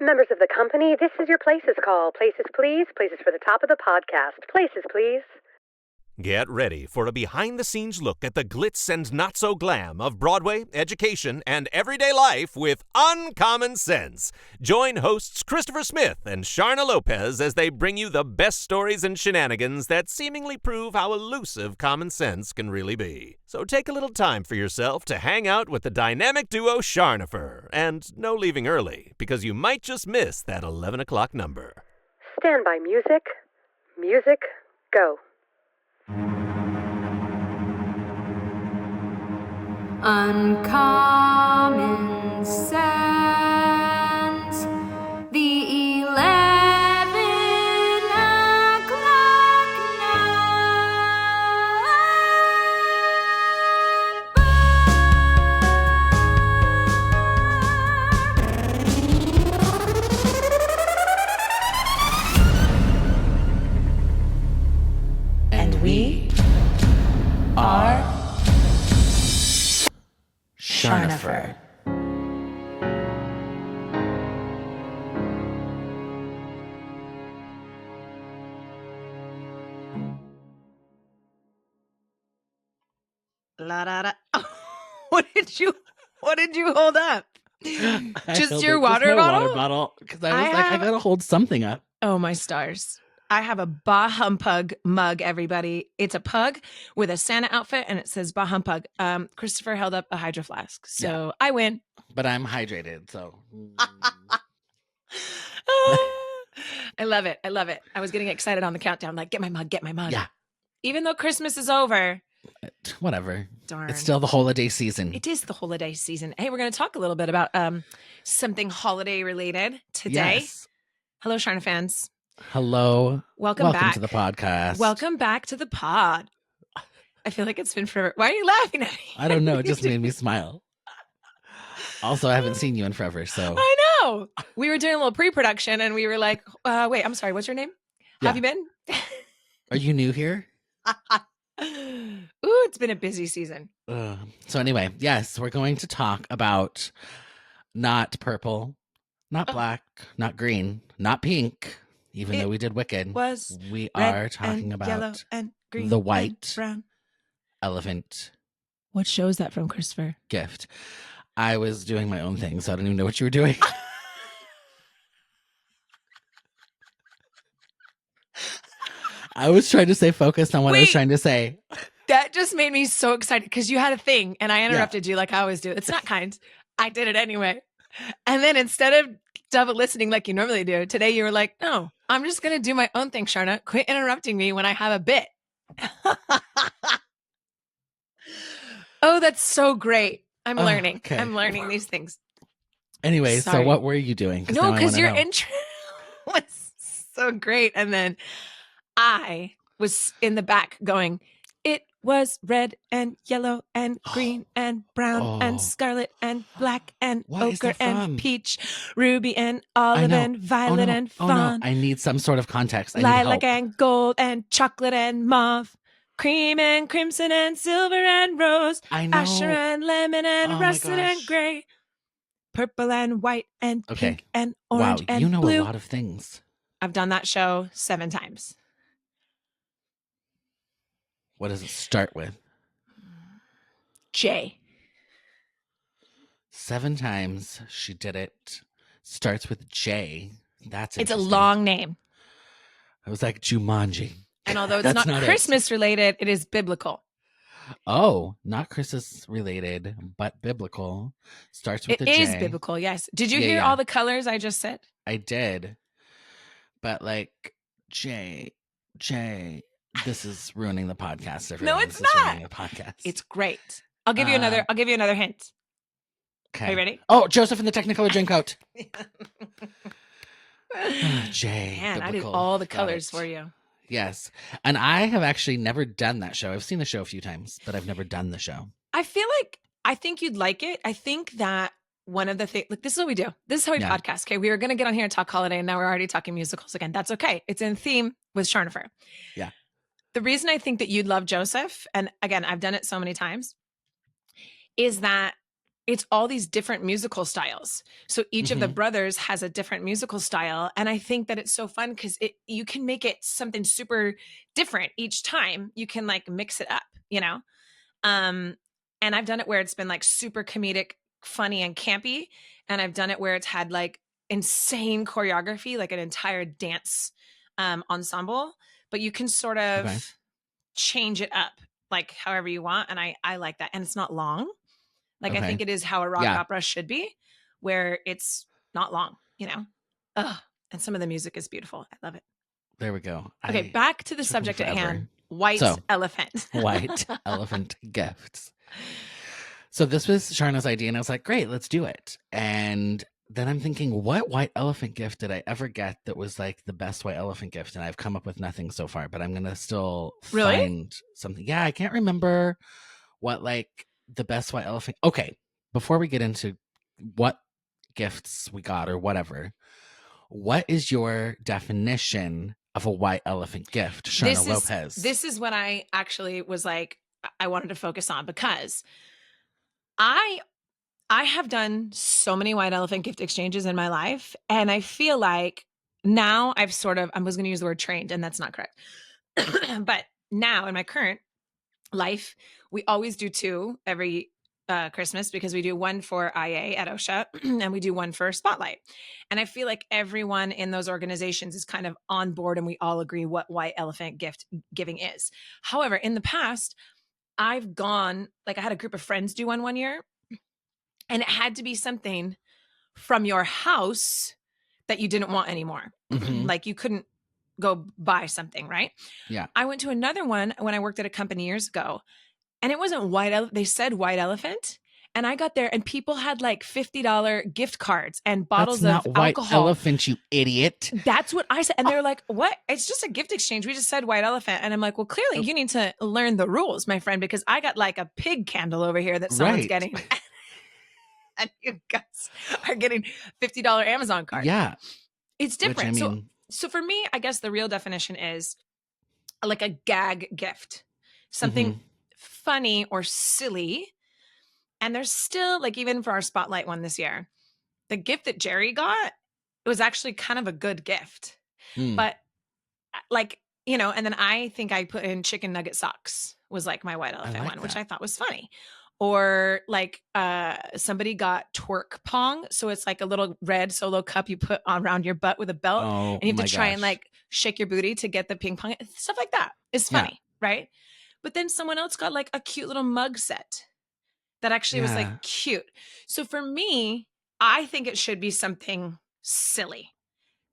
Members of the company, this is your Places call. Places, please. Places for the top of the podcast. Places, please. Get ready for a behind-the-scenes look at the glitz and not-so-glam of Broadway, education, and everyday life with Uncommon Sense. Join hosts Christopher Smith and Charna Lopez as they bring you the best stories and shenanigans that seemingly prove how elusive common sense can really be. So take a little time for yourself to hang out with the dynamic duo Charnopher. And no leaving early, because you might just miss that 11 o'clock number. Stand by music. Music, go. Uncommon sense, the 11 o'clock number. And we are Charnopher. La da da. What did you hold up? Just your water bottle? Because I gotta hold something up. Oh my stars. I have a Bah Humpug mug, everybody. It's a pug with a Santa outfit, and it says Bah Humpug. Christopher held up a Hydro Flask, so yeah. I win. But I'm hydrated, so. I love it. I was getting excited on the countdown, like, get my mug. Yeah. Even though Christmas is over. Whatever. Darn. It's still the holiday season. It is the holiday season. Hey, we're going to talk a little bit about something holiday related today. Yes. Hello, Charnophanz. Hello. Welcome back to the podcast. Welcome back to the pod. I feel like it's been forever. Why are you laughing at me? I don't know. It just made me smile. Also, I haven't seen you in forever, so. I know. We were doing a little pre-production and we were like, wait, I'm sorry. What's your name? Yeah. Have you been? Are you new here? Ooh, it's been a busy season. So anyway, yes, we're going to talk about not purple, not black, not green, not pink. Even though we did Wicked, we are talking about yellow and green the white and brown elephant. What show is that from, Christopher? Gift. I was doing my own thing, so I don't even know what you were doing. I was trying to stay focused on what I was trying to say. That just made me so excited because you had a thing and I interrupted you like I always do. It's not kind. I did it anyway. And then instead of double listening like you normally do, today you were like, no, I'm just going to do my own thing, Charna. Quit interrupting me when I have a bit. Oh, that's so great. I'm learning. Okay. I'm learning these things. Anyway, Sorry. So what were you doing? No, because your intro was so great. And then I was in the back going, it was red and yellow and green and brown and scarlet and black and ochre and peach, ruby and olive and violet and fawn. No. I need some sort of context. Lilac and gold and chocolate and mauve, cream and crimson and silver and rose, asher and lemon and russet and gray, purple and white and pink and orange and you know blue. A lot of things. I've done that show 7 times. What does it start with? J. 7 times she did it. Starts with J. That's It's a long name. I was like Jumanji. And although it's not Christmas related, it is biblical. Oh, not Christmas related, but biblical. Starts with the J. It is biblical, yes. Did you hear all the colors I just said? I did. But like J. This is ruining the podcast. Everyone. No, it's this not. Is ruining the podcast. It's great. I'll give you another hint. Okay. Are you ready? Oh, Joseph in the Technicolor Dreamcoat. Jay. Man, I did all the colors for you. Yes. And I have actually never done that show. I've seen the show a few times, but I've never done the show. I think you'd like it. I think that one of the things, like, this is what we do. This is how we podcast. Okay. We were going to get on here and talk holiday, and now we're already talking musicals again. That's okay. It's in theme with Charnopher. Yeah. The reason I think that you'd love Joseph, and again, I've done it so many times, is that it's all these different musical styles. So each of the brothers has a different musical style. And I think that it's so fun because you can make it something super different each time. You can like mix it up, you know? And I've done it where it's been like super comedic, funny, and campy. And I've done it where it's had like insane choreography, like an entire dance ensemble. But you can sort of change it up like however you want. And I like that. And it's not long. Like, I think it is how a rock opera should be, where it's not long, you know? And some of the music is beautiful. I love it. There we go. Okay, back to the subject at hand. White elephant. White elephant gifts. So this was Sharna's idea, and I was like, great, let's do it. And then I'm thinking, what white elephant gift did I ever get that was like the best white elephant gift? And I've come up with nothing so far, but I'm going to still find something. Yeah, I can't remember what like the best white elephant. Okay, before we get into what gifts we got or whatever, what is your definition of a white elephant gift, Sharna Lopez? This is what I actually was like, I wanted to focus on, because I have done so many white elephant gift exchanges in my life, and I feel like now I was going to use the word trained, and that's not correct. But now in my current life, we always do 2 every Christmas, because we do one for IA at OSHA and we do one for Spotlight. And I feel like everyone in those organizations is kind of on board and we all agree what white elephant gift giving is. However, in the past, I've gone, like I had a group of friends do one year, and it had to be something from your house that you didn't want anymore. Like you couldn't go buy something, right? Yeah. I went to another one when I worked at a company years ago, and it wasn't white. They said white elephant. And I got there and people had like $50 gift cards and bottles That's of not alcohol. White elephant, you idiot. That's what I said. And they're like, what? It's just a gift exchange. We just said white elephant. And I'm like, well, clearly you need to learn the rules, my friend, because I got like a pig candle over here that someone's getting. And you guys are getting $50 Amazon cards. Yeah. It's different. So for me, I guess the real definition is like a gag gift, something funny or silly. And there's still, like, even for our Spotlight one this year, the gift that Jerry got, it was actually kind of a good gift. But like, you know, and then I think I put in chicken nugget socks was like my white elephant one, which I thought was funny. Or like somebody got twerk pong. So it's like a little red solo cup you put on around your butt with a belt. And you have to try and like shake your booty to get the ping pong. Stuff like that. It's funny, right? But then someone else got like a cute little mug set that actually was like cute. So for me, I think it should be something silly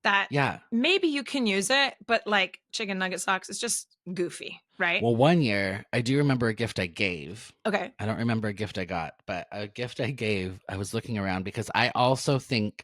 that maybe you can use it, but like chicken nugget socks, it's just goofy, right? Well, one year, I do remember a gift I gave. Okay. I don't remember a gift I got, but a gift I gave, I was looking around because I also think,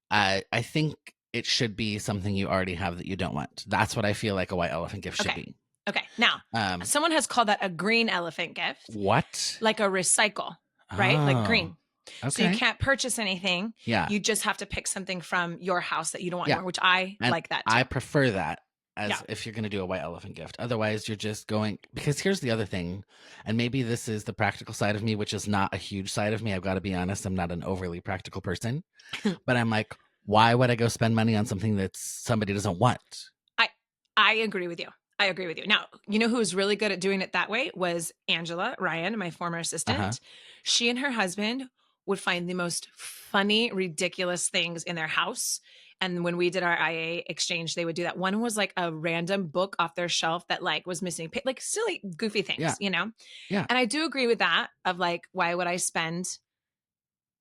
I think it should be something you already have that you don't want. That's what I feel like a white elephant gift should be. Okay. Now, someone has called that a green elephant gift. What? Like a recycle, right? Like green. Okay. So you can't purchase anything. Yeah. You just have to pick something from your house that you don't want anymore, which I like that too. I prefer that as if you're going to do a white elephant gift. Otherwise, you're just going, because here's the other thing, and maybe this is the practical side of me, which is not a huge side of me. I've got to be honest. I'm not an overly practical person, but I'm like, why would I go spend money on something that somebody doesn't want? I agree with you. I agree with you. Now, you know who was really good at doing it that way was Angela Ryan, my former assistant. She and her husband would find the most funny, ridiculous things in their house. And when we did our IA exchange, they would do that. One was like a random book off their shelf that like was missing, like silly, goofy things, you know? Yeah. And I do agree with that of like, why would I spend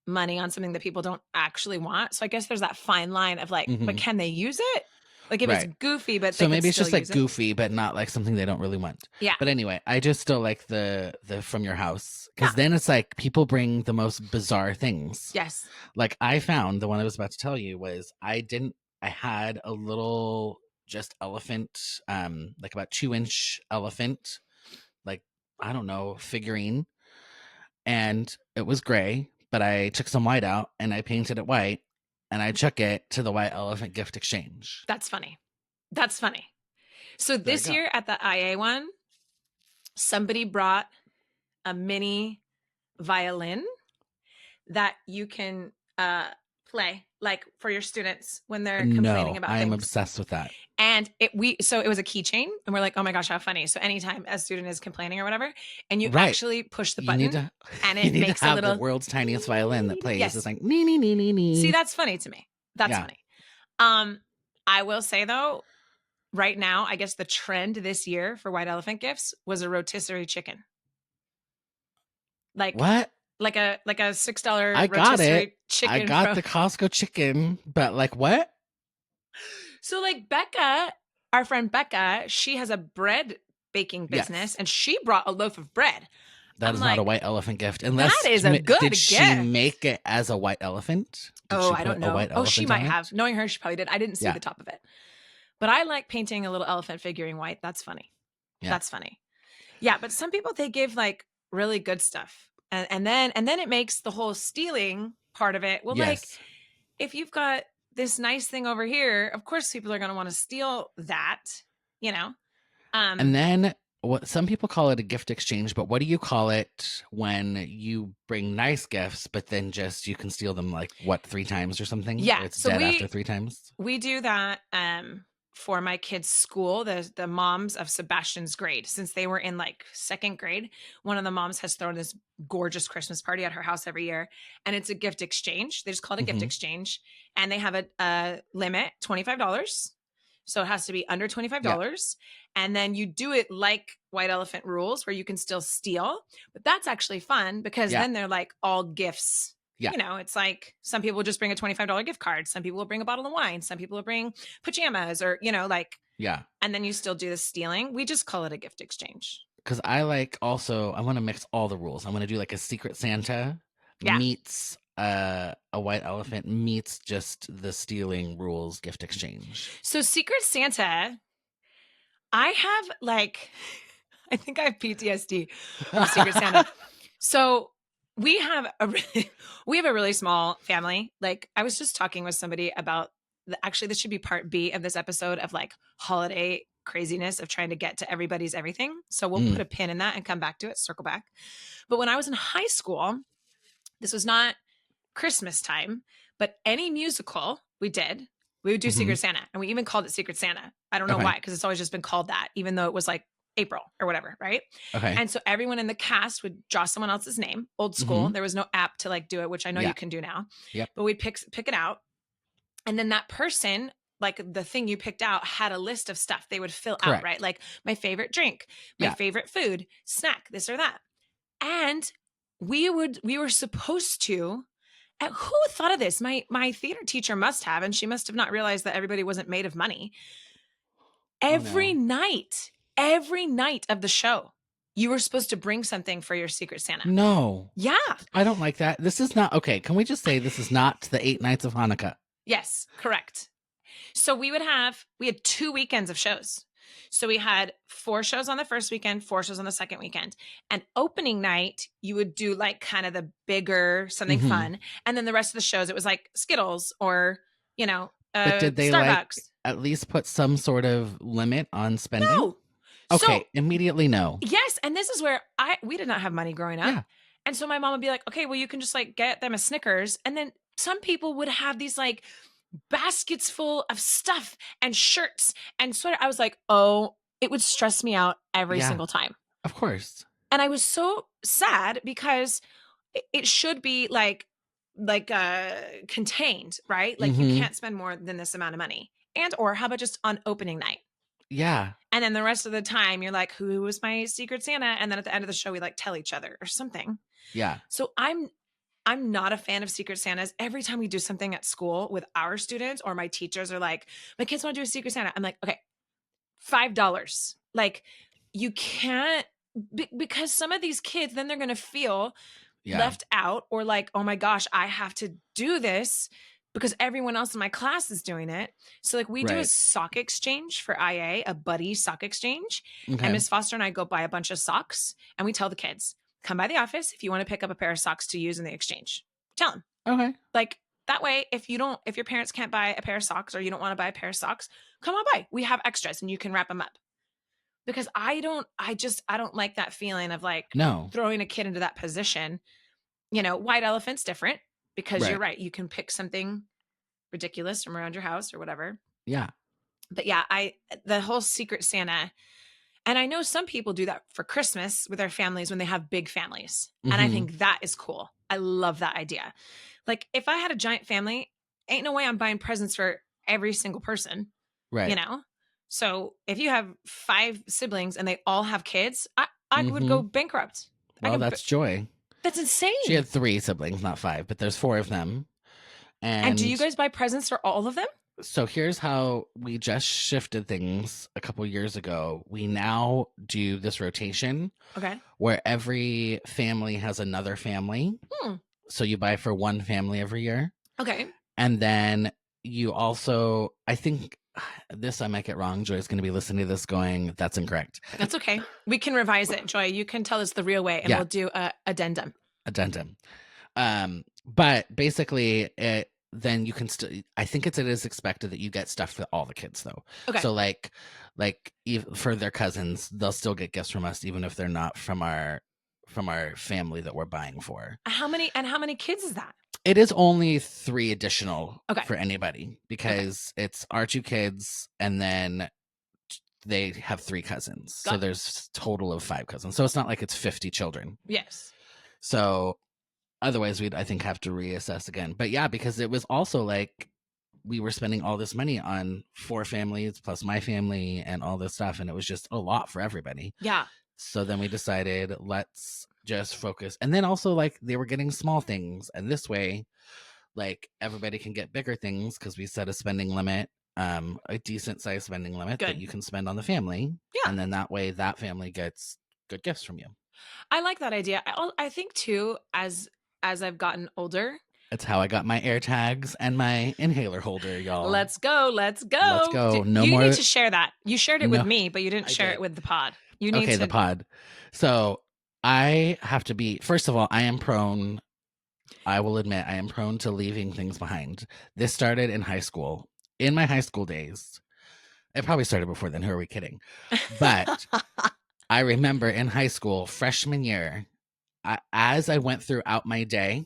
money on something that people don't actually want? So I guess there's that fine line of like, but can they use it? Like if it's goofy, but so maybe it's just like it. goofy, but not like something they don't really want. Yeah. But anyway, I just still like the from your house, because then it's like people bring the most bizarre things. Yes. Like I found the one I was about to tell you was I had a little just elephant, like about 2-inch elephant, like I don't know, figurine, and it was gray, but I took some white out and I painted it white. And I took it to the white elephant gift exchange. That's funny. That's funny. So this year at the IA one, somebody brought a mini violin that you can play like for your students when they're complaining about I am things? obsessed with that. And it was a keychain, and we're like, oh my gosh, how funny. So anytime a student is complaining or whatever, and you actually push the button, and it makes a little the world's tiniest violin that plays. Yes. It's like nee nee nee nee nee. See, that's funny to me. That's funny. I will say though, right now, I guess the trend this year for white elephant gifts was a rotisserie chicken. Like what? Like a $6 I got rotisserie it. chicken. I got the Costco chicken, but like what? So like Becca, our friend Becca, she has a bread baking business, and she brought a loaf of bread. That is not a white elephant gift. Unless that is a good did gift. She make it as a white elephant? I don't know. She might have. Knowing her, she probably did. I didn't see the top of it. But I like painting a little elephant figure in white. That's funny. Yeah. That's funny. Yeah, but some people, they give like really good stuff. And then it makes the whole stealing part of it. Well, like if you've got this nice thing over here, of course people are going to want to steal that, you know? And then what some people call it a gift exchange, but what do you call it when you bring nice gifts, but then just you can steal them like 3 times or something? Yeah. Or it's dead after 3 times. We do that for my kids' school, the moms of Sebastian's grade. Since they were in like 2nd grade, one of the moms has thrown this gorgeous Christmas party at her house every year, and it's a gift exchange. They just call it a gift exchange, and they have a limit, $25. So it has to be under $25. And then you do it like White Elephant rules, where you can still steal. But that's actually fun because then they're like all gifts. Yeah. You know, it's like some people will just bring a $25 gift card. Some people will bring a bottle of wine. Some people will bring pajamas or, you know, like. Yeah. And then you still do the stealing. We just call it a gift exchange. Because I want to mix all the rules. I want to do like a Secret Santa meets a white elephant meets just the stealing rules gift exchange. So Secret Santa, I have like, I think I have PTSD from Secret Santa. So we have a really small family. Like I was just talking with somebody about actually this should be part B of this episode of like holiday craziness of trying to get to everybody's everything. So we'll put a pin in that and come back to it, circle back. But when I was in high school, this was not Christmas time, but any musical we would do Secret Santa. And we even called it Secret Santa. I don't know why, because it's always just been called that, even though it was like April or whatever, right? Okay. And so everyone in the cast would draw someone else's name, old school. There was no app to like do it, which I know you can do now. Yep. But we'd pick it out. And then that person, like the thing you picked out, had a list of stuff they would fill out, right? Like my favorite drink, my favorite food, snack, this or that. And we were supposed to, who thought of this? My theater teacher must have, and she must have not realized that everybody wasn't made of money. Every night of the show, you were supposed to bring something for your Secret Santa. No. Yeah. I don't like that. This is not, okay, can we just say this is not the 8 nights of Hanukkah? Yes, correct. So we had 2 weekends of shows. So we had 4 shows on the first weekend, 4 shows on the second weekend. And opening night, you would do like kind of the bigger, something fun. And then the rest of the shows, it was like Skittles or, you know, but did they Starbucks. Like at least put some sort of limit on spending? No. Okay, so, immediately no. Yes, and this is where we did not have money growing up. Yeah. And so my mom would be like, okay, well, you can just like get them a Snickers. And then some people would have these like baskets full of stuff and shirts and sweater. I was like, oh, it would stress me out every single time. Of course. And I was so sad because it should be like contained, right? Like you can't spend more than this amount of money. And or how about just on opening night? Yeah. And then the rest of the time you're like, who was my Secret Santa? And then at the end of the show, we like tell each other or something. Yeah. So I'm not a fan of Secret Santas. Every time we do something at school with our students or my teachers are like, my kids want to do a Secret Santa. I'm like, okay, $5. Like you can't, because some of these kids, then they're going to feel left out or like, oh my gosh, I have to do this because everyone else in my class is doing it. So like we do a sock exchange for IA, a buddy sock exchange. Okay. And Miss Foster and I go buy a bunch of socks and we tell the kids, come by the office if you want to pick up a pair of socks to use in the exchange. Tell them. Okay. Like that way, if your parents can't buy a pair of socks or you don't want to buy a pair of socks, come on by. We have extras and you can wrap them up. Because I don't like that feeling of like throwing a kid into that position. white elephant's different because Right. you're right. You can pick something ridiculous from around your house or whatever. Yeah. But yeah, the whole Secret Santa, and I know some people do that for Christmas with their families when they have big families. And I Mhm. think that is cool. I love that idea. Like if I had a giant family, ain't no way I'm buying presents for every single person, Right. So if you have 5 siblings and they all have kids, I would go bankrupt. Well, that's Joy. That's insane. She had 3 siblings, not 5, but there's 4 of them. And do you guys buy presents for all of them? So here's how we just shifted things a couple years ago. We now do this rotation. Okay. Where every family has another family. So you buy for one family every year. Okay. And then you also, I think this, I might get wrong. Joy's going to be listening to this going, that's incorrect. That's okay. We can revise it. Joy, you can tell us the real way and we'll do a addendum. But basically then you can still, I think it is expected that you get stuff for all the kids though. Okay. So like for their cousins, they'll still get gifts from us, even if they're not from our family that we're buying for. How many kids is that? It is only 3 additional for anybody because it's our 2 kids and then they have 3 cousins. So there's a total of 5 cousins. So it's not like it's 50 children. Yes. So otherwise we'd, I think, have to reassess again. But yeah, because it was also like we were spending all this money on 4 families plus my family and all this stuff. And it was just a lot for everybody. Yeah. So then we decided, let's just focus. And then also like they were getting small things. And this way, like everybody can get bigger things because we set a spending limit, a decent sized spending limit that you can spend on the family. Yeah. And then that way that family gets good gifts from you. I like that idea. I think too, as I've gotten older. That's how I got my air tags and my inhaler holder, y'all. Let's go. You need to share that. You shared it with me, but you didn't share it with the pod. You need the pod. So I have to be, first of all, I will admit, I am prone to leaving things behind. This started in high school. In my high school days, it probably started before then. Who are we kidding? But I remember in high school, freshman year, as I went throughout my day,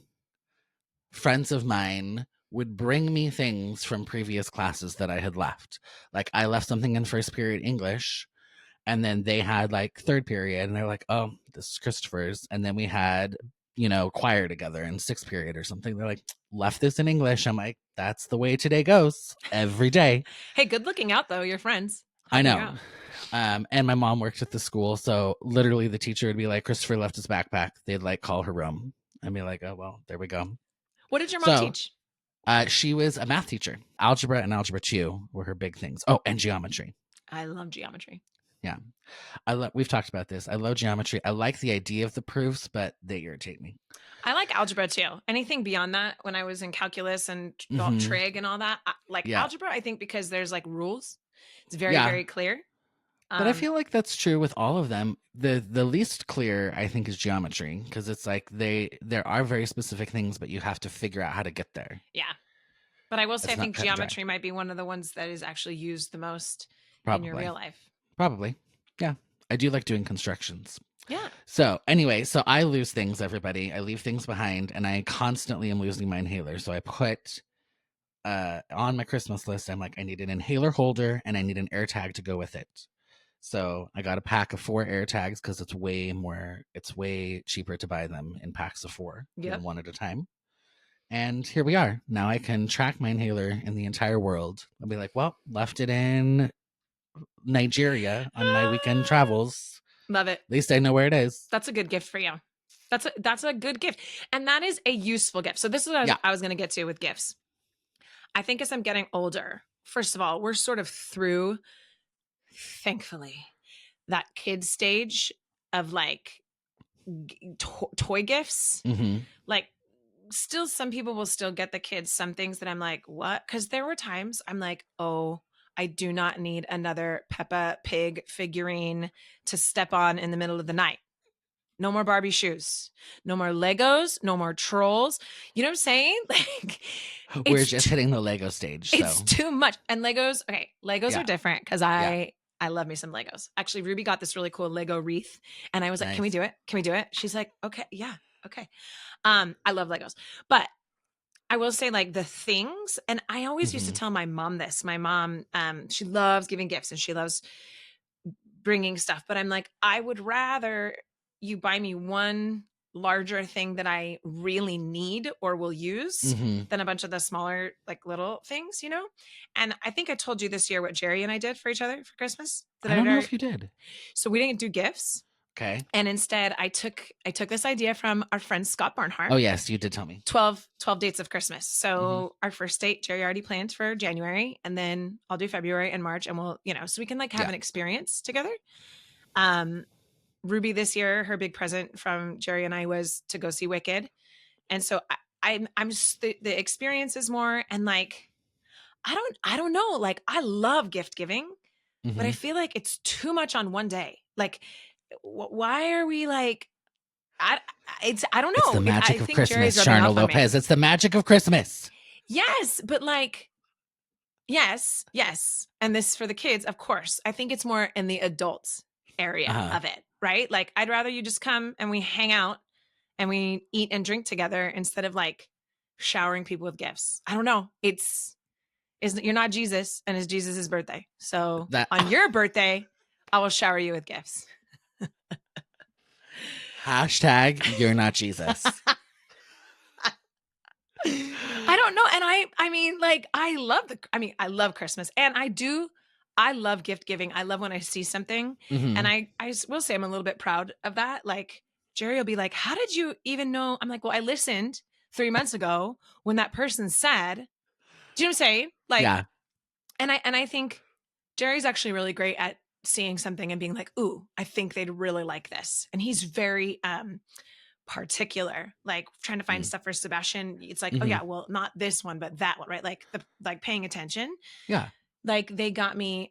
friends of mine would bring me things from previous classes that I had left. Like I left something in first period English, and then they had like third period, and they're like, oh, this is Christopher's. And then we had, choir together in sixth period or something. They're like, left this in English. I'm like, that's the way today goes every day. Hey, good looking out though. Your friends. I know. And my mom worked at the school. So literally the teacher would be like, Christopher left his backpack. They'd like call her room. I'd be like, oh, well, there we go. What did your mom teach? She was a math teacher. Algebra and Algebra 2 were her big things. Oh, and geometry. I love geometry. Yeah. We've talked about this. I love geometry. I like the idea of the proofs, but they irritate me. I like algebra too. Anything beyond that, when I was in calculus and trig and all that, algebra, I think because there's like rules. It's very, very clear. But I feel like that's true with all of them. The least clear, I think, is geometry, because it's like there are very specific things, but you have to figure out how to get there. Yeah. But I will say, I think geometry might be one of the ones that is actually used the most in your real life. Probably. Yeah. I do like doing constructions. Yeah. So anyway, I lose things, everybody. I leave things behind, and I constantly am losing my inhaler. So I put on my Christmas list, I'm like, I need an inhaler holder and I need an air tag to go with it. So I got a pack of 4 air tags because it's way cheaper to buy them in packs of 4 than one at a time. And here we are. Now I can track my inhaler in the entire world. I'll be like, well, left it in Nigeria on my weekend travels. Love it. At least I know where it is. That's a good gift for you. That's a good gift. And that is a useful gift. So this is what I was going to get to with gifts. I think as I'm getting older, first of all, we're sort of through, thankfully, that kid stage of like toy gifts. Mm-hmm. Like still some people will still get the kids some things that I'm like, what? Because there were times I'm like, oh, I do not need another Peppa Pig figurine to step on in the middle of the night. No more Barbie shoes. No more Legos. No more trolls. You know what I'm saying? Like, we're just hitting the Lego stage. It's too much. And Legos are different because I love me some Legos. Actually, Ruby got this really cool Lego wreath. And I was like, Can we do it? Can we do it? She's like, okay, yeah. Okay. I love Legos, but I will say like the things, and I always used to tell my mom this. My mom, she loves giving gifts and she loves bringing stuff, but I'm like, I would rather you buy me one larger thing that I really need or will use than a bunch of the smaller, like little things, you know? And I think I told you this year what Jerry and I did for each other for Christmas. I don't know if you did. So we didn't do gifts. Okay. And instead I took this idea from our friend Scott Barnhart. Oh yes, you did tell me. 12 dates of Christmas. So our first date, Jerry already planned for January, and then I'll do February and March, and we'll, so we can like have an experience together. Ruby this year, her big present from Jerry and I was to go see Wicked. And so I'm just, the experience is more, and like, I don't know. Like I love gift giving, but I feel like it's too much on one day. Like, why are we like, I don't know. It's the magic of Christmas, Charno Lopez. It's the magic of Christmas. Yes, but like, yes. And this for the kids, of course. I think it's more in the adults area of it, right? Like, I'd rather you just come and we hang out and we eat and drink together instead of like showering people with gifts. I don't know. You're not Jesus, and it's Jesus' birthday. So on your birthday, I will shower you with gifts. Hashtag you're not Jesus. I don't know. And I mean, like, I love Christmas, and I love gift giving. I love when I see something. And I will say I'm a little bit proud of that. Like Jerry will be like, how did you even know? I'm like, well, I listened 3 months ago when that person said, do you know what I'm saying? Like, yeah. And I think Jerry's actually really great at seeing something and being like, ooh, I think they'd really like this. And he's very particular, like trying to find stuff for Sebastian. It's like, oh yeah, well, not this one, but that one, right? Like paying attention. Yeah. Like they got me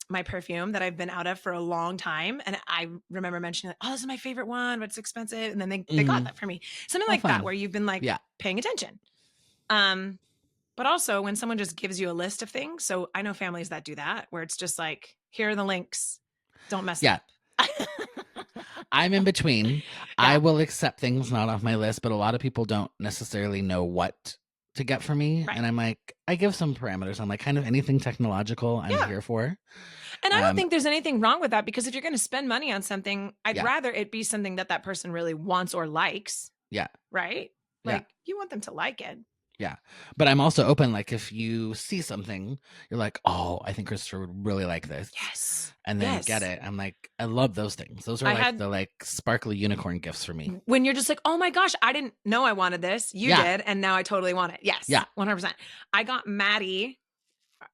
my perfume that I've been out of for a long time. And I remember mentioning like, oh, this is my favorite one, but it's expensive. And then they got that for me. Something like that, where you've been like paying attention. But also when someone just gives you a list of things. So I know families that do that, where it's just like, here are the links. Don't mess up. I'm in between. Yeah. I will accept things not off my list, but a lot of people don't necessarily know what to get for me. Right. And I'm like, I give some parameters. I'm like, kind of anything technological I'm here for. And I don't think there's anything wrong with that, because if you're going to spend money on something, I'd rather it be something that person really wants or likes. Yeah. Right? Like you want them to like it. Yeah. But I'm also open. Like if you see something, you're like, oh, I think Christopher would really like this. Yes. And then you get it. I'm like, I love those things. Those are the like sparkly unicorn gifts for me. When you're just like, oh my gosh, I didn't know I wanted this. You did. And now I totally want it. Yes. Yeah. 100%. I got Maddie,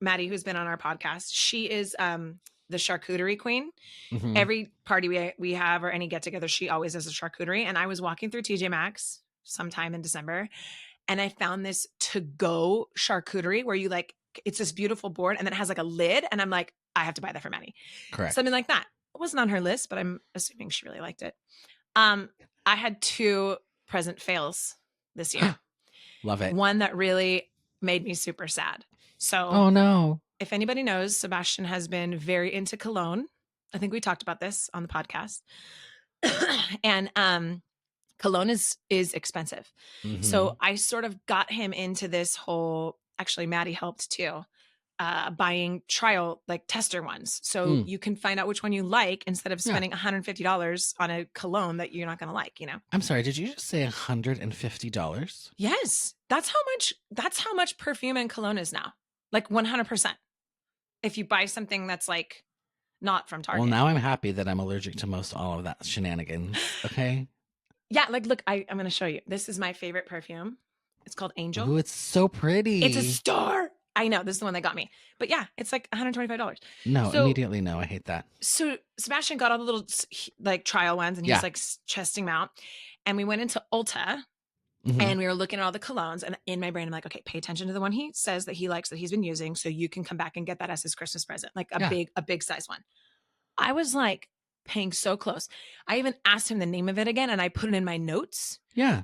who's been on our podcast. She is the charcuterie queen. Every party we have or any get together, she always does a charcuterie. And I was walking through TJ Maxx sometime in December, and I found this to-go charcuterie where you like, it's this beautiful board and then it has like a lid. And I'm like, I have to buy that for Maddie. Correct. Something like that. It wasn't on her list, but I'm assuming she really liked it. I had 2 present fails this year. Love it. One that really made me super sad. So, oh no. If anybody knows, Sebastian has been very into cologne. I think we talked about this on the podcast. And cologne is expensive. So I sort of got him into this whole, actually Maddie helped too, buying trial, like tester ones. So you can find out which one you like instead of spending $150 on a cologne that you're not going to like, you know? I'm sorry. Did you just say $150? Yes. That's how much perfume and cologne is now. Like 100%. If you buy something that's like not from Target. Well, now I'm happy that I'm allergic to most all of that shenanigans. Okay. Yeah, like, look, I'm going to show you. This is my favorite perfume. It's called Angel. Oh, it's so pretty. It's a star. I know. This is the one that got me. But yeah, it's like $125. No, immediately no. I hate that. So Sebastian got all the little like trial ones, and he's like testing them out. And we went into Ulta, and we were looking at all the colognes. And in my brain, I'm like, okay, pay attention to the one he says that he likes, that he's been using, so you can come back and get that as his Christmas present, like a big size one. I was like, paying so close. I even asked him the name of it again, and I put it in my notes. Yeah.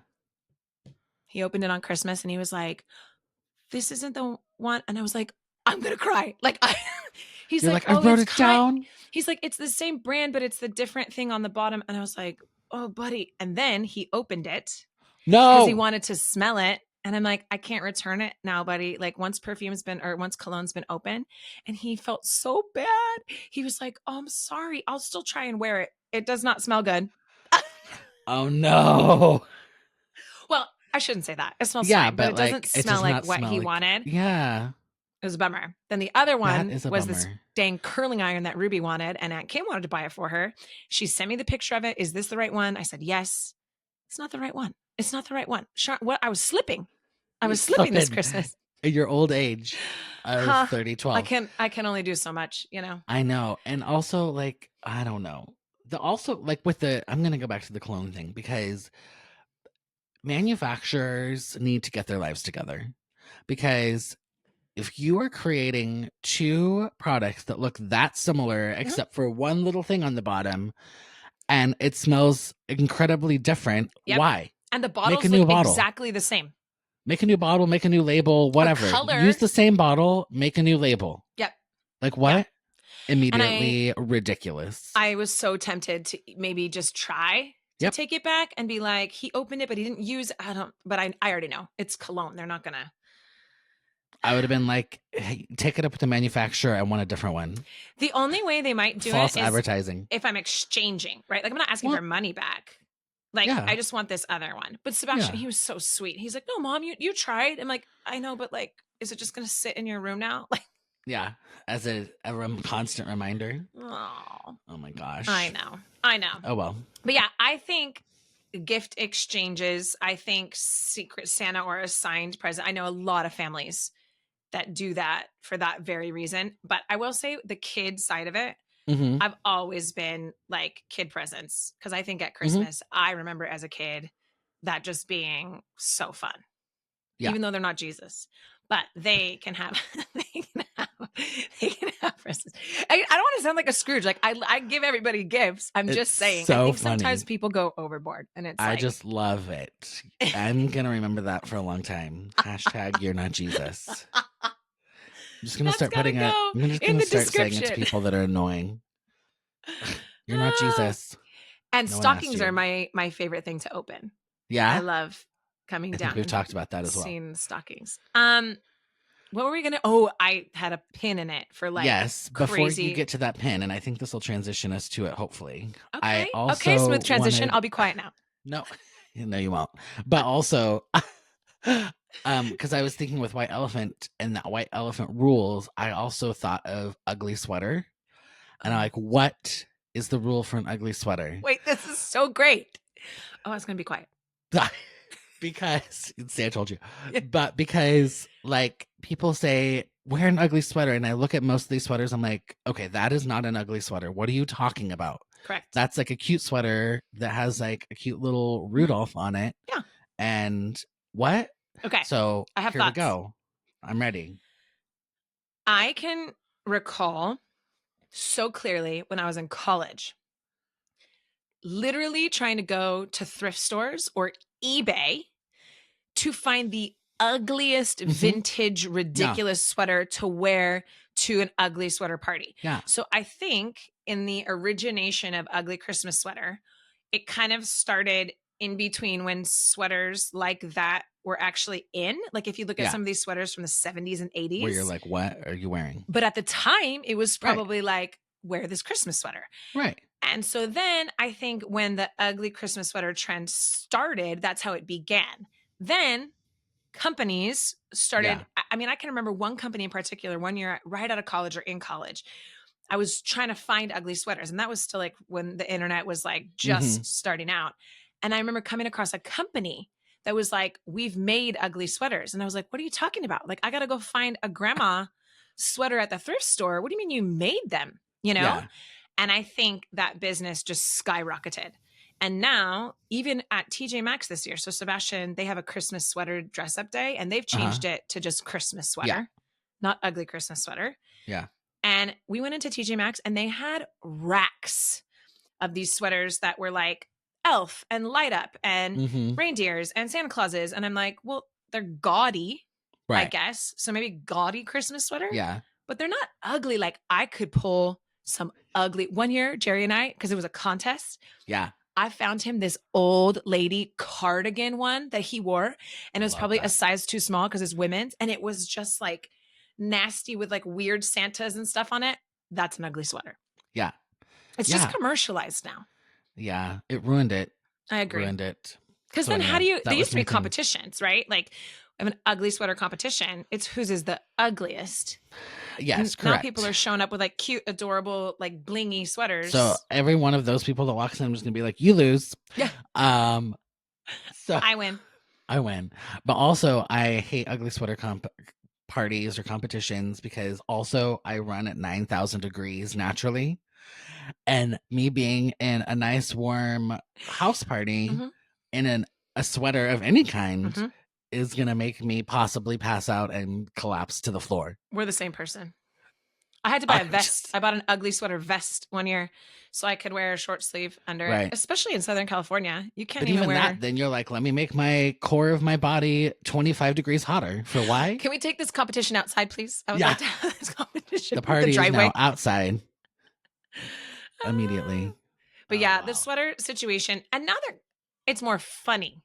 He opened it on Christmas and he was like, this isn't the one. And I was like, I'm going to cry. Like, he's like, I wrote it down. He's like, it's the same brand, but it's the different thing on the bottom. And I was like, oh, buddy. And then he opened it No. because he wanted to smell it. And I'm like, I can't return it now, buddy. Like once cologne's been open. And he felt so bad. He was like, oh, I'm sorry. I'll still try and wear it. It does not smell good. Oh, no. Well, I shouldn't say that. It smells fine, but it doesn't smell like what he wanted. Yeah. It was a bummer. Then the other one was bummer. this dang curling iron that Ruby wanted, and Aunt Kim wanted to buy it for her. She sent me the picture of it. Is this the right one? I said, yes. It's not the right one. It's not the right one. What? I was slipping. This Christmas. At your old age of 30, 12. I can only do so much, you know? I know. And also, like, I don't know. I'm going to go back to the clone thing because manufacturers need to get their lives together. Because if you are creating two products that look that similar, except for one little thing on the bottom, and it smells incredibly different, why? And the bottles look exactly the same. Make a new bottle, make a new label, whatever. Use the same bottle, make a new label. Yep. Like what? Yep. Immediately ridiculous. I was so tempted to maybe just try to take it back and be like, he opened it, but he didn't use it. But I already know it's cologne. They're not gonna. I would have been like, hey, take it up with the manufacturer. I want a different one. The only way they might do false it is advertising. If I'm exchanging, right? Like I'm not asking for money back. Like I just want this other one. But Sebastian, he was so sweet. He's like, no, Mom, you tried. I'm like, I know, but like, is it just gonna sit in your room now? Like, yeah, as a constant reminder. Oh my gosh. I know. Oh well. But yeah, I think gift exchanges. I think Secret Santa or a signed present. I know a lot of families that do that for that very reason. But I will say the kid side of it. Mm-hmm. I've always been like kid presents because I think at Christmas, I remember as a kid that just being so fun, even though they're not Jesus, but they can have, they can have presents. I don't want to sound like a Scrooge. Like I give everybody gifts. I'm just saying. So I think funny. Sometimes people go overboard and it's I just love it. I'm going to remember that for a long time. Hashtag you're not Jesus. I'm just gonna start putting it. I'm just gonna start saying it to people that are annoying. You're not Jesus. And stockings are my favorite thing to open. Yeah, I love coming down. We've talked about that as well. Seeing stockings. What were we gonna? Oh, I had a pin in it for like before crazy... you get to that pin, and I think this will transition us to it. Hopefully, okay. Smooth transition. I'll be quiet now. No, you won't. But also. Because I was thinking with White Elephant and that White Elephant rules, I also thought of ugly sweater. And I'm like, what is the rule for an ugly sweater? Wait, this is so great. Oh, I was going to be quiet. Because, see, I told you. But because, like, people say, wear an ugly sweater. And I look at most of these sweaters, I'm like, okay, that is not an ugly sweater. What are you talking about? Correct. That's like a cute sweater that has like a cute little Rudolph on it. Yeah. And what? Okay. So I have here thoughts. we go. I'm ready. I can recall so clearly when I was in college, literally trying to go to thrift stores or eBay to find the ugliest vintage, ridiculous sweater to wear to an ugly sweater party. Yeah. So I think in the origination of ugly Christmas sweater, it kind of started in between when sweaters like that were actually in. Like if you look at some of these sweaters from the 70s and 80s. Where you're like, what are you wearing? But at the time, it was probably like, wear this Christmas sweater. Right. And so then I think when the ugly Christmas sweater trend started, that's how it began. Then companies started, I mean, I can remember one company in particular, one year right out of college or in college, I was trying to find ugly sweaters. And that was still like when the internet was like just starting out. And I remember coming across a company that was like, we've made ugly sweaters. And I was like, what are you talking about? Like, I got to go find a grandma sweater at the thrift store. What do you mean you made them? You know? Yeah. And I think that business just skyrocketed. And now, even at TJ Maxx this year, so Sebastian, they have a Christmas sweater dress up day, and they've changed it to just Christmas sweater, not ugly Christmas sweater. Yeah. And we went into TJ Maxx, and they had racks of these sweaters that were like elf and light up and reindeers and Santa Clauses. And I'm like, well, they're gaudy, I guess. So maybe gaudy Christmas sweater. Yeah. But they're not ugly. Like I could pull some ugly. One year, Jerry and I, because it was a contest. Yeah. I found him this old lady cardigan one that he wore, and it was Love probably a that. size too small because it's women's, and it was just like nasty with like weird Santas and stuff on it. That's an ugly sweater. Yeah. It's just commercialized now. Yeah. It ruined it. I agree. Ruined it. Because So then how do anyway, you, that they was used to my be thing. competitions, right? Like I have an ugly sweater competition. It's whose is the ugliest. Yes, Now correct. people are showing up with like cute, adorable, like blingy sweaters. So every one of those people that walks in, I'm just gonna be like, you lose. Yeah. So I win. I win. But also I hate ugly sweater parties or competitions because also I run at 9,000 degrees naturally. And me being in a nice warm house party Mhm. in a sweater of any kind Mhm. is gonna make me possibly pass out and collapse to the floor. We're the same person. I had to buy a vest. I bought an ugly sweater vest one year so I could wear a short sleeve under Right. it, especially in Southern California. You can't But even even wear. that, then you're like, let me make my core of my body 25 degrees hotter. For why? Can we take this competition outside, please? I would Yeah. like to have this competition. The at party is driveway. now outside immediately. But Oh, yeah, wow. the sweater situation, and now it's more funny.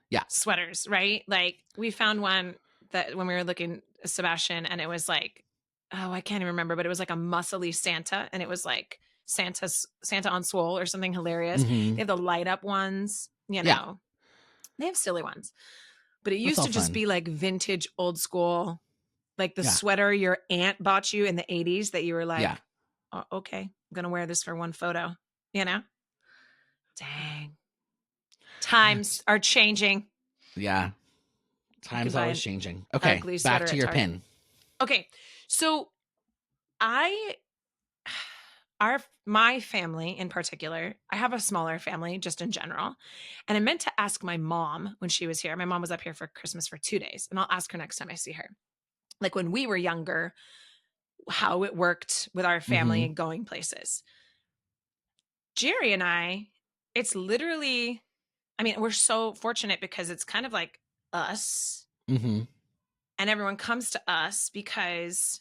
Yeah. Sweaters, right? Like we found one that when we were looking Sebastian, and it was like, oh, I can't even remember, but it was like a muscly Santa, and it was like Santa on swole or something hilarious. Mhm. They have the light up ones, you know. Yeah. They have silly ones. But it That's used all to just fun. be like vintage old school, like the Yeah. sweater your aunt bought you in the 80s that you were like, Yeah. oh, okay, I'm going to wear this for one photo, you know? Dang. Times are changing. Yeah. Time's buy always an changing. Okay. ugly Back sweater to at your Target. pin. Okay. So my family in particular, I have a smaller family just in general. And I meant to ask my mom when she was here. My mom was up here for Christmas for 2 days, and I'll ask her next time I see her. Like when we were younger, how it worked with our family and going places. Jerry and I, it's literally, I mean, we're so fortunate because it's kind of like us. Mm-hmm. And everyone comes to us because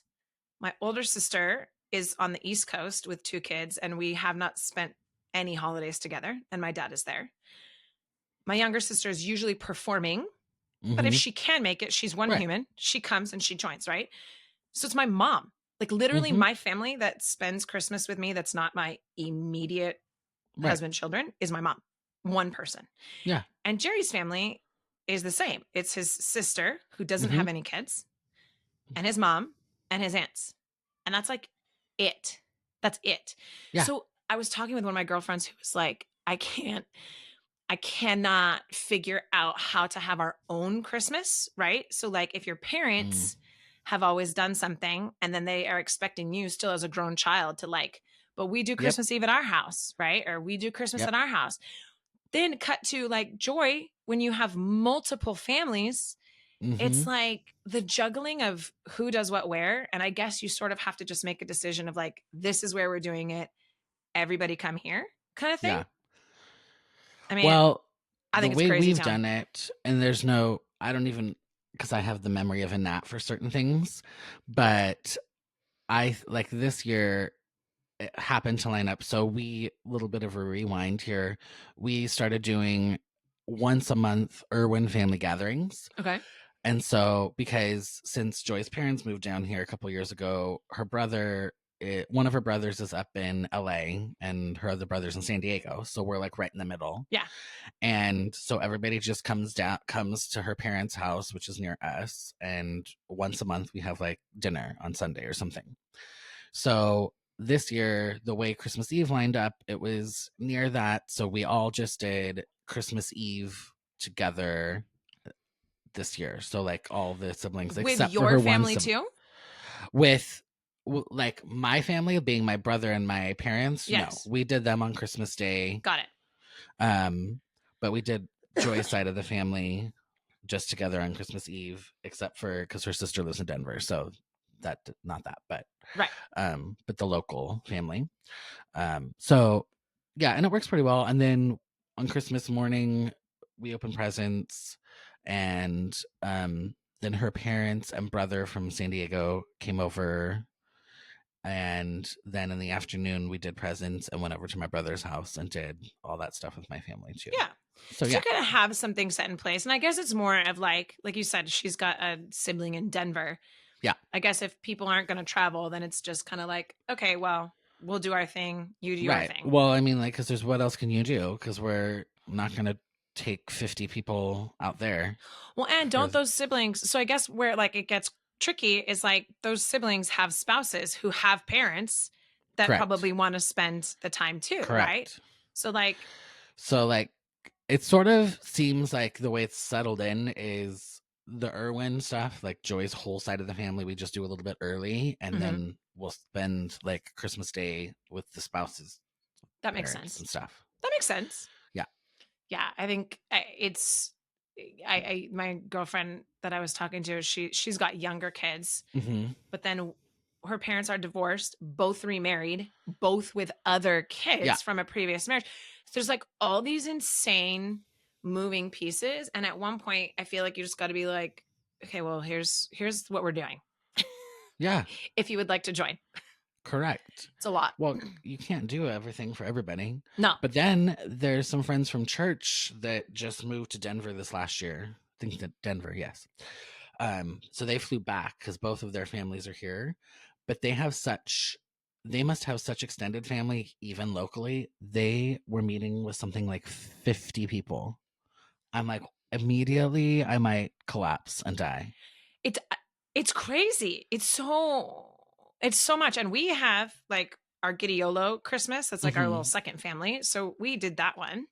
my older sister is on the East Coast with 2 kids, and we have not spent any holidays together, and my dad is there. My younger sister is usually performing, but if she can make it, she's one human. She comes and she joins, right? So it's my mom. Like literally my family that spends Christmas with me that's not my immediate husband, children, is my mom. One person. Yeah. And Jerry's family is the same. It's his sister who doesn't have any kids, and his mom and his aunts. And that's like it. That's it. Yeah. So I was talking with one of my girlfriends who was like, I cannot figure out how to have our own Christmas, right? So like if your parents have always done something and then they are expecting you still as a grown child to like, but we do Christmas Eve at our house, right? Or we do Christmas at our house. Then cut to like Joy, when you have multiple families, it's like the juggling of who does what where. And I guess you sort of have to just make a decision of like, this is where we're doing it. Everybody come here kind of thing. Yeah. I mean, well, I think the it's way crazy we've done it, and there's no, I don't even, because I have the memory of a gnat for certain things, but I like this year it happened to line up. So little bit of a rewind here. We started doing once a month Irwin family gatherings. Okay. And so, because since Joy's parents moved down here a couple years ago, one of her brothers is up in LA and her other brother's in San Diego. So we're like right in the middle. Yeah. And so everybody just comes to her parents' house, which is near us. And once a month we have like dinner on Sunday or something. So this year, the way Christmas Eve lined up, it was near that. So we all just did Christmas Eve together this year. So like all the siblings, With except your for her family too? With like my family being my brother and my parents. Yes. No, we did them on Christmas Day. Got it. But we did Joy's side of the family just together on Christmas Eve, except for because her sister lives in Denver, so not that, but right. But the local family. So yeah, and it works pretty well. And then on Christmas morning, we open presents, and then her parents and brother from San Diego came over, And then in the afternoon, we did presents and went over to my brother's house and did all that stuff with my family too. Yeah. So you're going to have something set in place. And I guess it's more of like you said, she's got a sibling in Denver. Yeah. I guess if people aren't going to travel, then it's just kind of like, okay, well, we'll do our thing. You do your thing. Well, I mean, like, because there's what else can you do? Because we're not going to take 50 people out there. Well, and don't those siblings. So I guess where like it gets tricky is like those siblings have spouses who have parents that probably want to spend the time too. Right. So like it sort of seems like the way it's settled in is the Irwin stuff, like Joy's whole side of the family, we just do a little bit early, and then we'll spend like Christmas Day with the spouses. That makes sense. And stuff. That makes sense. Yeah. Yeah. I think it's, my girlfriend that I was talking to, she's got younger kids, but then her parents are divorced, both remarried, both with other kids from a previous marriage. So there's like all these insane moving pieces, and at one point I feel like you just got to be like, okay, well, here's what we're doing. Yeah. If you would like to join. Correct. It's a lot. Well, you can't do everything for everybody. No. But then there's some friends from church that just moved to Denver this last year. I think that Denver, yes. So they flew back because both of their families are here, but they must have such extended family, even locally. They were meeting with something like 50 people. I'm like, immediately I might collapse and die. It's crazy. It's so much. And we have like our Gideolo Christmas. That's like our little second family. So we did that one.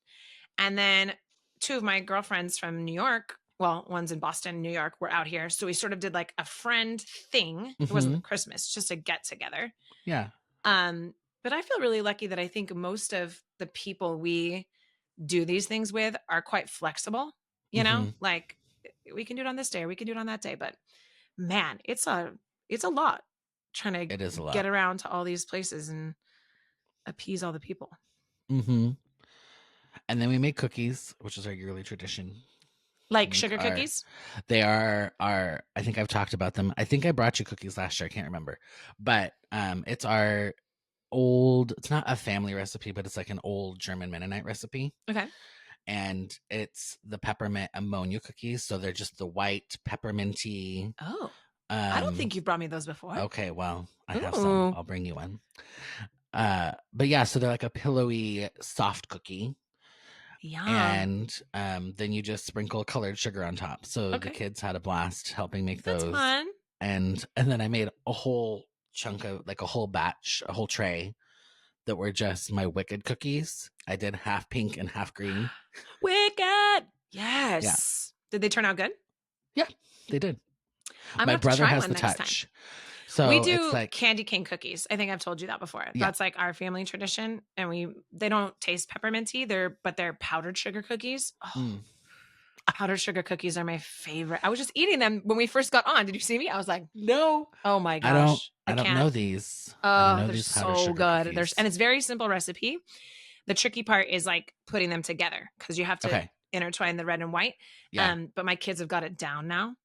And then two of my girlfriends from New York, well, one's in Boston, New York, were out here. So we sort of did like a friend thing. It wasn't Christmas, just a get together. Yeah. But I feel really lucky that I think most of the people we do these things with are quite flexible, you know, like we can do it on this day or we can do it on that day. But man, it's a lot trying to get around to all these places and appease all the people. And then we make cookies, which is our yearly tradition. Like sugar cookies? They are I think I've talked about them. I think I brought you cookies last year. I can't remember. But it's our it's not a family recipe, but it's like an old German Mennonite recipe. Okay. And it's the peppermint ammonia cookies. So they're just the white pepperminty. Oh. I don't think you've brought me those before. Okay, well, I have some. I'll bring you one. But yeah, so they're like a pillowy, soft cookie. Yum. And then you just sprinkle colored sugar on top. So the kids had a blast helping make those. That's fun. And then I made a whole chunk of like a whole batch, a whole tray that were just my Wicked cookies. I did half pink and half green. Wicked. Yes. Yeah. Did they turn out good? Yeah, they did. My brother has the touch. So we do it's like candy cane cookies. I think I've told you that before. Yeah. That's like our family tradition. And they don't taste pepperminty, but they're powdered sugar cookies. Oh, powdered sugar cookies are my favorite. I was just eating them when we first got on. Did you see me? I was like, no. Oh my gosh. I don't know these. Oh, they're so good. And it's very simple recipe. The tricky part is like putting them together because you have to intertwine the red and white. Yeah. But my kids have got it down now.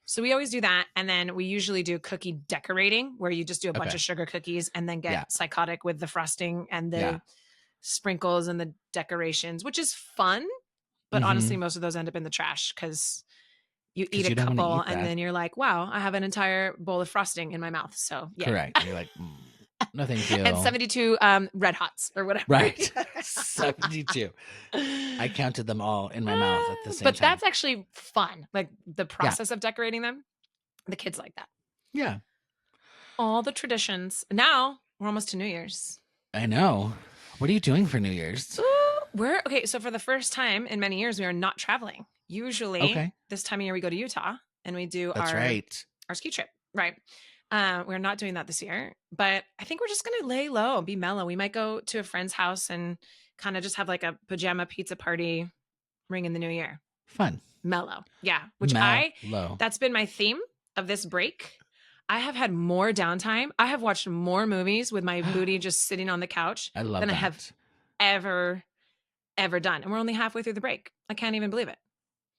So we always do that. And then we usually do cookie decorating where you just do a bunch of sugar cookies and then get psychotic with the frosting and the sprinkles and the decorations, which is fun. But honestly, most of those end up in the trash because you eat a couple and then you're like, wow, I have an entire bowl of frosting in my mouth. So yeah. Correct. You're like, no, thank you. And 72 Red Hots or whatever. Right. 72. I counted them all in my mouth at the same time. But that's actually fun. Like the process of decorating them. The kids like that. Yeah. All the traditions. Now we're almost to New Year's. I know. What are you doing for New Year's? So for the first time in many years, we are not traveling. Usually this time of year we go to Utah and we do our ski trip. Right. We're not doing that this year, but I think we're just going to lay low and be mellow. We might go to a friend's house and kind of just have like a pajama pizza party ring in the new year. Fun. Mellow. Yeah. That's been my theme of this break. I have had more downtime. I have watched more movies with my booty just sitting on the couch than I have ever done. And we're only halfway through the break. I can't even believe it.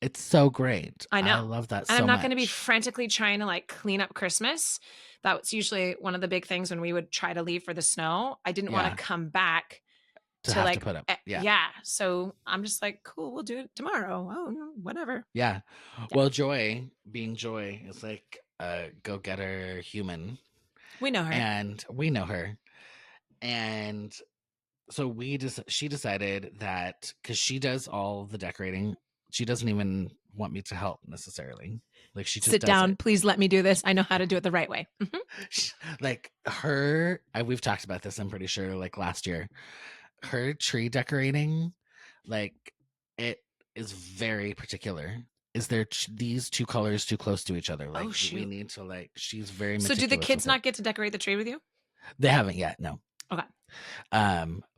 It's so great. I know. I love that and so much. I'm not going to be frantically trying to like clean up Christmas. That was usually one of the big things when we would try to leave for the snow. I didn't want to come back to to have like to put up. yeah. So I'm just like, cool, we'll do it tomorrow. Oh, no, whatever. Yeah. Well, Joy, being Joy, is like a go-getter human. We know her. And we know her. And so she decided that because she does all the decorating, she doesn't even want me to help necessarily. Like she just sit does down, it. please let me do this. I know how to do it the right way. Like we've talked about this, I'm pretty sure, like last year. Her tree decorating, like it is very particular. Is there these two colors too close to each other? Like we need to like. She's very. So do the kids not get to decorate the tree with you? They haven't yet. No. Okay.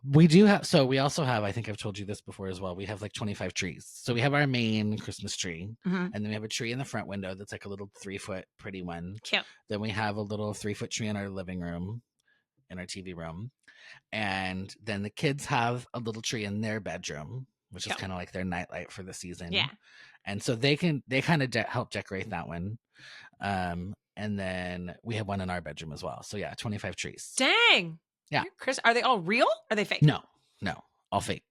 We do have. So we also have. I think I've told you this before as well. We have like 25 trees. So we have our main Christmas tree, and then we have a tree in the front window that's like a little 3-foot pretty one. Cute. Then we have a little 3-foot tree in our living room, in our TV room. And then the kids have a little tree in their bedroom, which is kind of like their nightlight for the season. Yeah. And so they kind of help decorate that one. And then we have one in our bedroom as well. So yeah, 25 trees. Dang. Yeah. Chris, are they all real? Or are they fake? No, all fake.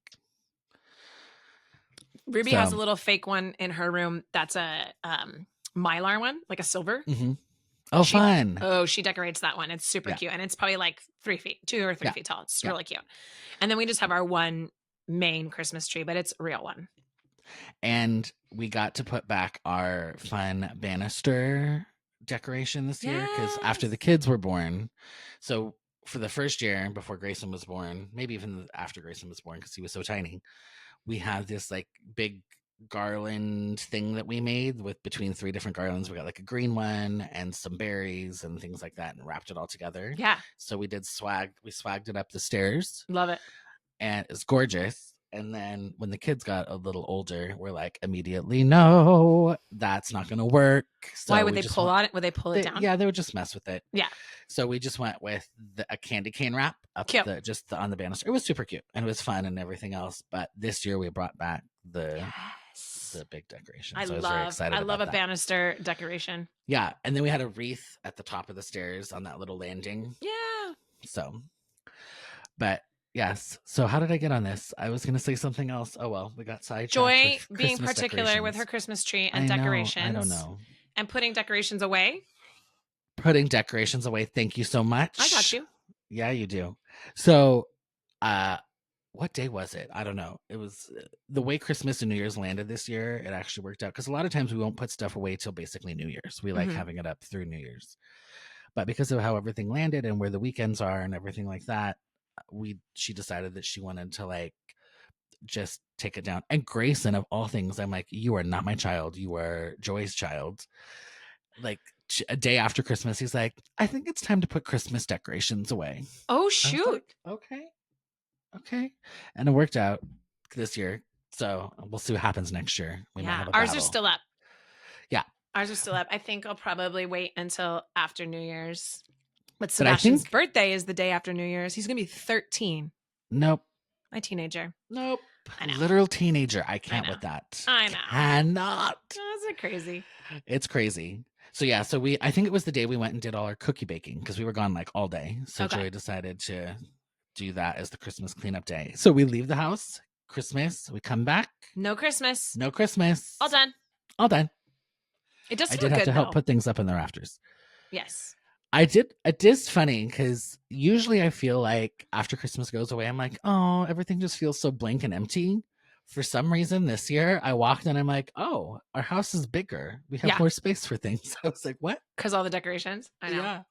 Ruby has a little fake one in her room. That's a Mylar one, like a silver. Mm-hmm. Oh, fun. Oh, she decorates that one. It's super cute. And it's probably like 3 feet, 2 or 3 feet tall. It's really cute. And then we just have our one main Christmas tree, but it's a real one. And we got to put back our fun banister decoration this year because after the kids were born. So for the first year before Grayson was born, maybe even after Grayson was born because he was so tiny, we had this like big garland thing that we made with between 3 different garlands. We got like a green one and some berries and things like that and wrapped it all together. Yeah. So we did we swagged it up the stairs. Love it. And it's gorgeous. And then when the kids got a little older, we're like, immediately, no, that's not going to work. So why would they pull on it? Would they pull it down? Yeah, they would just mess with it. Yeah. So we just went with a candy cane wrap up on the banister. It was super cute and it was fun and everything else. But this year we brought back the big decoration. So I was very excited. I love a banister decoration. Yeah. And then we had a wreath at the top of the stairs on that little landing. Yeah. So, but yes. So how did I get on this? I was going to say something else. Oh, well, we got sidetracked. Joy being particular with her Christmas tree and decorations. I don't know. And putting decorations away. Putting decorations away. Thank you so much. I got you. Yeah, you do. So, what day was it? I don't know. It was the way Christmas and New Year's landed this year. It actually worked out because a lot of times we won't put stuff away till basically New Year's. We like having it up through New Year's. But because of how everything landed and where the weekends are and everything like that, she decided that she wanted to like just take it down. And Grayson, of all things, I'm like, you are not my child. You are Joy's child. Like a day after Christmas, he's like, I think it's time to put Christmas decorations away. Oh, shoot. Like, okay. And it worked out this year. So we'll see what happens next year. We might have a ours battle. Are still up. Yeah. Ours are still up. I think I'll probably wait until after New Year's. But Sebastian's birthday is the day after New Year's. He's going to be 13. Nope. My teenager. Nope. Literal teenager. I can't with that. I know. Cannot. Oh, is it crazy? It's crazy. So yeah, I think it was the day we went and did all our cookie baking because we were gone like all day. So Joy decided to do that as the Christmas cleanup day. So we leave the house, Christmas, we come back. No Christmas. All done. It does feel good, I did have to help put things up in the rafters. Yes. I did. It is funny because usually I feel like after Christmas goes away, I'm like, oh, everything just feels so blank and empty. For some reason this year, I walked in, I'm like, oh, our house is bigger. We have more space for things. I was like, what? Because all the decorations? I know. Yeah.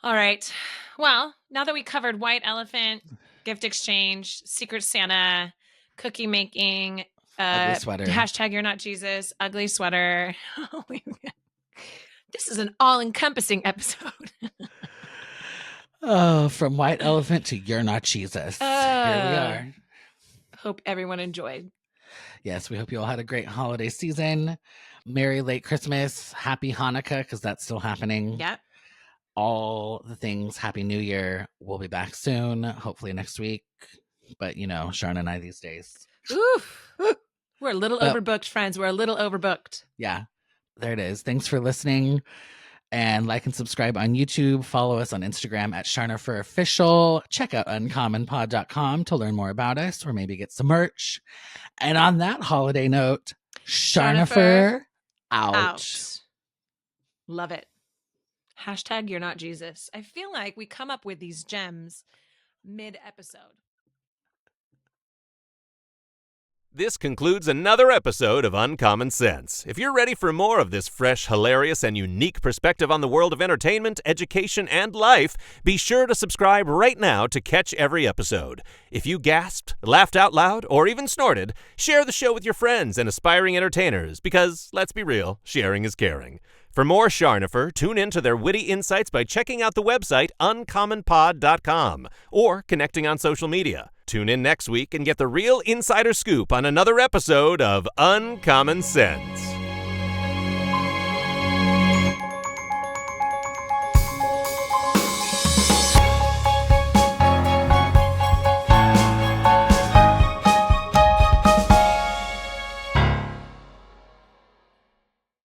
All right. Well, now that we covered white elephant, gift exchange, Secret Santa, cookie making, ugly sweater. Hashtag you're not Jesus, ugly sweater. This is an all-encompassing episode. Oh, from white elephant to you're not Jesus. Here we are. Hope everyone enjoyed. Yes, we hope you all had a great holiday season. Merry late Christmas. Happy Hanukkah, because that's still happening. Yep. All the things. Happy New Year. We'll be back soon, hopefully next week. But, Sharn and I these days. Oof. We're a little overbooked, friends. We're a little overbooked. Yeah, there it is. Thanks for listening. And like and subscribe on YouTube. Follow us on Instagram at Charnopher Official. Check out uncommonpod.com to learn more about us or maybe get some merch. And on that holiday note, Charnopher out. Love it. Hashtag you're not Jesus. I feel like we come up with these gems mid-episode. This concludes another episode of Uncommon Sense. If you're ready for more of this fresh, hilarious, and unique perspective on the world of entertainment, education, and life, be sure to subscribe right now to catch every episode. If you gasped, laughed out loud, or even snorted, share the show with your friends and aspiring entertainers because, let's be real, sharing is caring. For more Charnopher, tune in to their witty insights by checking out the website uncommonpod.com or connecting on social media. Tune in next week and get the real insider scoop on another episode of Uncommon Sense.